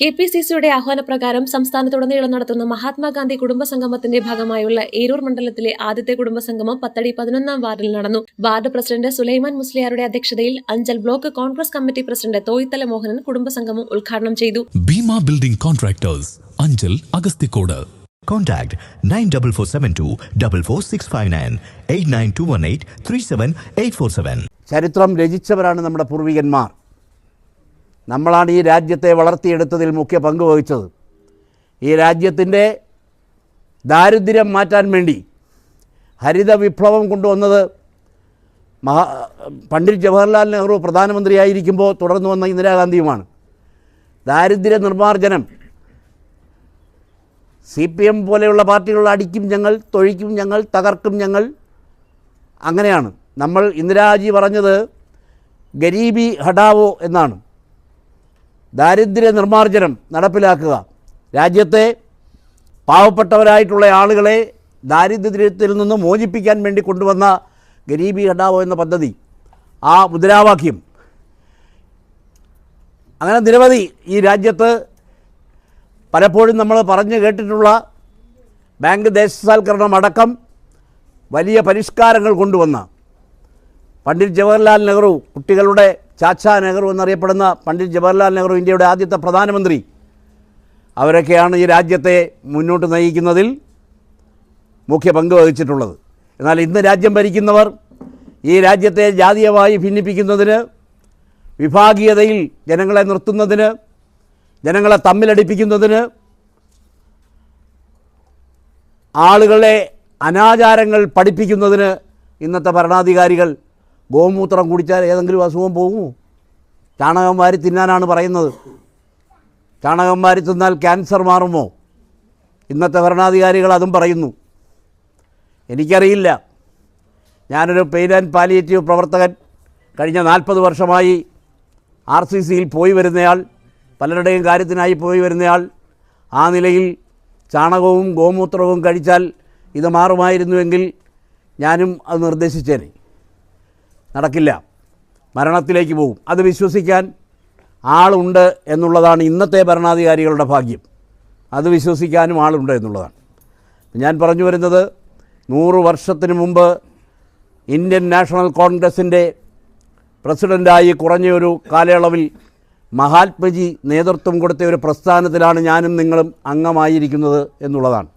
KPCCയുടെ ആഹ്വാനപ്രകാരം സംസ്ഥാനത്തുടനീളം നടത്തുന്ന മഹാത്മാഗാന്ധി കുടുംബസംഗമത്തിന്റെ ഭാഗമായുള്ള ഏരൂർ മണ്ഡലത്തിലെ ആദ്യത്തെ കുടുംബസംഗമം പത്തടി 11-ാം വാർഡിൽ നടന്നു. വാർഡ് പ്രസിഡന്റ് സുലൈമാൻ മുസ്ലിയാരുടെ അധ്യക്ഷതയിൽ Anchal block Congress committee president Thoyithala Mohanan കുടുംബസംഗമം ഉദ്ഘാടനം ചെയ്തു. Bhima building contractors, Anchal, Agasthikode. Contact 94472 44659 89218 37847. ചരിത്രം രചിച്ചവരാണ് നമ്മുടെ പൂർവികന്മാർ. നമ്മളാണ് ഈ രാജ്യത്തെ വളർത്തിയെടുത്തതിൽ മുഖ്യ പങ്ക് വഹിച്ചത്. ഈ രാജ്യത്തിൻ്റെ ദാരിദ്ര്യം മാറ്റാൻ വേണ്ടി ഹരിത വിപ്ലവം കൊണ്ടുവന്നത് പണ്ഡിറ്റ് ജവഹർലാൽ നെഹ്റു പ്രധാനമന്ത്രിയായിരിക്കുമ്പോൾ തുടർന്നു വന്ന ഇന്ദിരാഗാന്ധിയുമാണ്. ദാരിദ്ര്യ നിർമ്മാർജ്ജനം CPM പോലെയുള്ള പാർട്ടികൾ അടിക്കും ഞങ്ങൾ, തൊഴിക്കും ഞങ്ങൾ, തകർക്കും ഞങ്ങൾ, അങ്ങനെയാണ്. നമ്മൾ ഇന്ദിരാജി പറഞ്ഞത് ഗരീബി ഹഠാവോ എന്നാണ്. ദാരിദ്ര്യ നിർമ്മാർജ്ജനം നടപ്പിലാക്കുക. രാജ്യത്തെ പാവപ്പെട്ടവരായിട്ടുള്ള ആളുകളെ ദാരിദ്ര്യത്തിൽ നിന്ന് മോചിപ്പിക്കാൻ വേണ്ടി കൊണ്ടുവന്ന ഗരീബി ഹഠാവോ എന്ന പദ്ധതി, ആ മുദ്രാവാക്യം, അങ്ങനെ നിരവധി ഈ രാജ്യത്ത് പലപ്പോഴും നമ്മൾ പറഞ്ഞു കേട്ടിട്ടുള്ള ബാങ്ക് ദേശസാൽക്കരണം അടക്കം വലിയ പരിഷ്കാരങ്ങൾ കൊണ്ടുവന്ന പണ്ഡിറ്റ് ജവഹർലാൽ നെഹ്റു, കുട്ടികളുടെ ചാച്ചാ നെഹ്റു എന്നറിയപ്പെടുന്ന പണ്ഡിറ്റ് ജവഹർലാൽ നെഹ്റു, ഇന്ത്യയുടെ ആദ്യത്തെ പ്രധാനമന്ത്രി, അവരൊക്കെയാണ് ഈ രാജ്യത്തെ മുന്നോട്ട് നയിക്കുന്നതിൽ മുഖ്യ പങ്ക് വഹിച്ചിട്ടുള്ളത്. എന്നാൽ ഇന്ന് രാജ്യം ഭരിക്കുന്നവർ ഈ രാജ്യത്തെ ജാതീയമായി ഭിന്നിപ്പിക്കുന്നതിന്, വിഭാഗീയതയിൽ ജനങ്ങളെ നിർത്തുന്നതിന്, ജനങ്ങളെ തമ്മിലടിപ്പിക്കുന്നതിന്, ആളുകളെ അനാചാരങ്ങൾ പഠിപ്പിക്കുന്നതിന് ഇന്നത്തെ ഭരണാധികാരികൾ ഗോമൂത്രം കുടിച്ചാൽ ഏതെങ്കിലും അസുഖം പോകുമോ? ചാണകം വാരി തിന്നാനാണ് പറയുന്നത്. ചാണകം വാരി തിന്നാൽ ക്യാൻസർ മാറുമോ? ഇന്നത്തെ ഭരണാധികാരികൾ അതും പറയുന്നു. എനിക്കറിയില്ല. ഞാനൊരു പെയിൻ ആൻഡ് പാലിയേറ്റീവ് പ്രവർത്തകൻ, കഴിഞ്ഞ 40 വർഷമായി RCCയിൽ പോയി വരുന്നയാൾ, പലരുടെയും കാര്യത്തിനായി പോയി വരുന്നയാൾ. ആ നിലയിൽ ചാണകവും ഗോമൂത്രവും കഴിച്ചാൽ ഇത് മാറുമായിരുന്നുവെങ്കിൽ ഞാനും അത് നിർദ്ദേശിച്ചേനെ. നടക്കില്ല, മരണത്തിലേക്ക് പോകും. അത് വിശ്വസിക്കാൻ ആളുണ്ട് എന്നുള്ളതാണ് ഇന്നത്തെ ഭരണാധികാരികളുടെ ഭാഗ്യം. അത് വിശ്വസിക്കാനും ആളുണ്ട് എന്നുള്ളതാണ്. ഞാൻ പറഞ്ഞു വരുന്നത്, 100 വർഷത്തിന് മുമ്പ് ഇന്ത്യൻ നാഷണൽ കോൺഗ്രസിൻ്റെ പ്രസിഡൻ്റായി കുറഞ്ഞൊരു കാലയളവിൽ മഹാത്മജി നേതൃത്വം കൊടുത്ത ഒരു പ്രസ്ഥാനത്തിലാണ് ഞാനും നിങ്ങളും അംഗമായിരിക്കുന്നത് എന്നുള്ളതാണ്.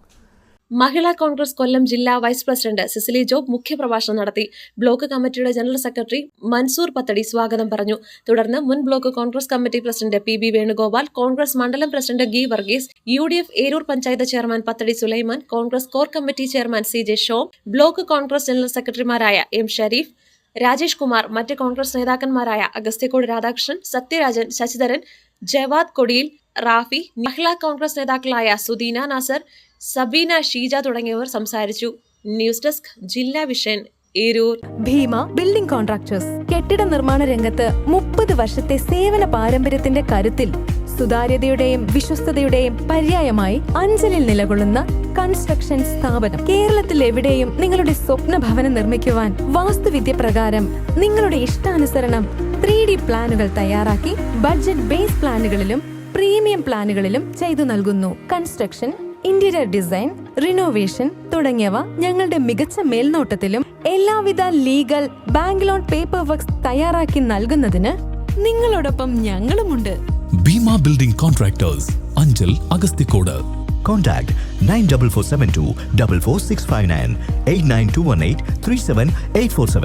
മഹിളാ കോൺഗ്രസ് കൊല്ലം ജില്ലാ വൈസ് പ്രസിഡന്റ് സിസിലി ജോബ് മുഖ്യപ്രഭാഷണം നടത്തി. ബ്ലോക്ക് കമ്മിറ്റിയുടെ ജനറൽ സെക്രട്ടറി മൻസൂർ പത്തടി സ്വാഗതം പറഞ്ഞു. തുടർന്ന് മുൻ block Congress committee president PB Venugopal, Congress മണ്ഡലം പ്രസിഡന്റ് ഗി Varghese, UDF Eroor panchayat chairman Pathadi Sulaiman, Congress core committee chairman CJ Shom, block Congress general സെക്രട്ടറിമാരായ M ഷരീഫ്, രാജേഷ് കുമാർ, മറ്റ് കോൺഗ്രസ് നേതാക്കന്മാരായ അഗസ്തിക്കോട് രാധാകൃഷ്ണൻ, സത്യരാജൻ, ശശിധരൻ, ജവാദ് കൊടിയിൽ, റാഫി, മഹിളാ കോൺഗ്രസ് നേതാക്കളായ സുദീന നാസർ, സബീന, ഷീജ തുടങ്ങിയവർ സംസാരിച്ചു. News desk Jilla vision, Eroor. Bhima building contractors കെട്ടിട നിർമ്മാണ രംഗത്ത് 30 വർഷത്തെ സേവന പാരമ്പര്യത്തിന്റെ കരുത്തിൽ സുതാര്യതയുടെയും വിശ്വസ്തയുടെയും പര്യായമായി അഞ്ചലിൽ നിലകൊള്ളുന്ന കൺസ്ട്രക്ഷൻ സ്ഥാപനം. കേരളത്തിൽ എവിടെയും നിങ്ങളുടെ സ്വപ്ന ഭവനം നിർമ്മിക്കുവാൻ വാസ്തുവിദ്യ പ്രകാരം നിങ്ങളുടെ ഇഷ്ടാനുസരണം 3D പ്ലാനുകൾ തയ്യാറാക്കി ബഡ്ജറ്റ് ബേസ് പ്ലാനുകളിലും പ്രീമിയം പ്ലാനുകളിലും ചെയ്തു നൽകുന്നു. കൺസ്ട്രക്ഷൻ, ഇന്റീരിയർ ഡിസൈൻ, റിനോവേഷൻ തുടങ്ങിയവ ഞങ്ങളുടെ മികച്ച മേൽനോട്ടത്തിലും എല്ലാവിധ legal bank loan paper works തയ്യാറാക്കി നൽകുന്നതിന് നിങ്ങളോടൊപ്പം ഞങ്ങളുമുണ്ട്. Bhima building contractors, Anchal, Agasthikode. Contact 94472 44659 89218 37847.